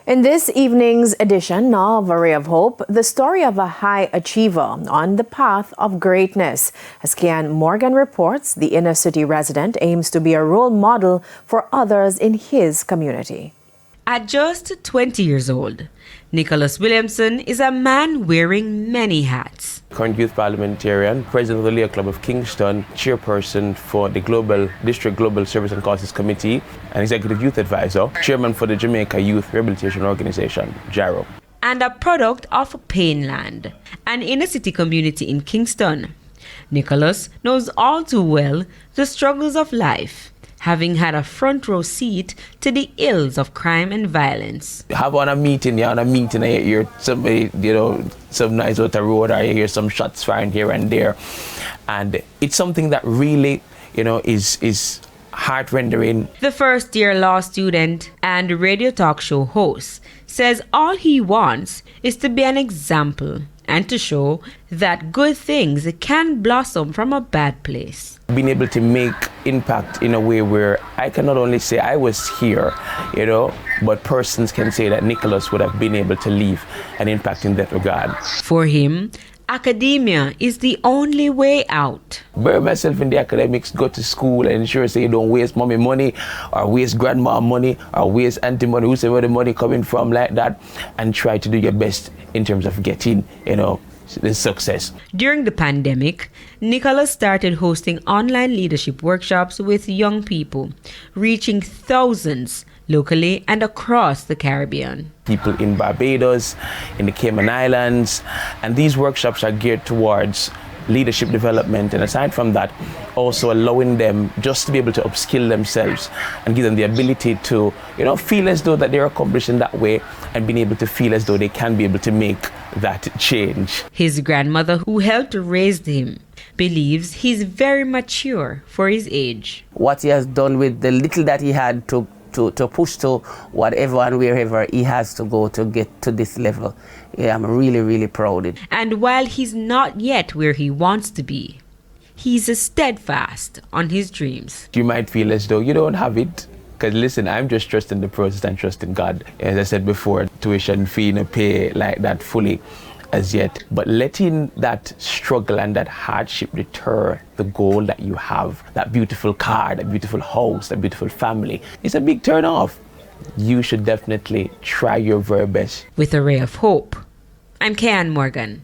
In this evening's edition of A Ray of Hope, the story of a high achiever on the path of greatness. As Kian Morgan reports, the inner city resident aims to be a role model for others in his community. At just 20 years old, Nicholas Williamson is a man wearing many hats. Current youth parliamentarian, president of the Lear Club of Kingston, chairperson for the District Global Service and Causes Committee, and executive youth advisor, chairman for the Jamaica Youth Rehabilitation Organization, JARO. And a product of Painland, an inner city community in Kingston. Nicholas knows all too well the struggles of life, having had a front row seat to the ills of crime and violence. You have on a meeting, and you hear somebody, some noise out the road, or you hear some shots firing here and there. And it's something that really, is heart-rendering. The first-year law student and radio talk show host says all he wants is to be an example and to show that good things can blossom from a bad place. Being able to make impact in a way where I can not only say I was here, but persons can say that Nicholas would have been able to leave an impact in that regard. For him, academia is the only way out. Bury myself in the academics, go to school and ensure say you don't waste mommy money or waste grandma money or waste auntie money, whoever the money coming from like that, and try to do your best in terms of getting, the success. During the pandemic, Nicholas started hosting online leadership workshops with young people, reaching thousands locally and across the Caribbean. People in Barbados, in the Cayman Islands, and these workshops are geared towards leadership development, and aside from that, also allowing them just to be able to upskill themselves and give them the ability to, feel as though that they're accomplished in that way and being able to feel as though they can be able to make that change. His grandmother, who helped raise him, believes he's very mature for his age. What he has done with the little that he had to push to whatever and wherever he has to go to get to this level. Yeah, I'm really, really proud. And while he's not yet where he wants to be, he's steadfast on his dreams. You might feel as though you don't have it. Because listen, I'm just trusting the process and trusting God. As I said before, tuition fee no pay like that fully as yet. But letting that struggle and that hardship deter the goal that you have, that beautiful car, that beautiful house, that beautiful family, it's a big turn off. You should definitely try your very best. With A Ray of Hope, I'm Kian Morgan.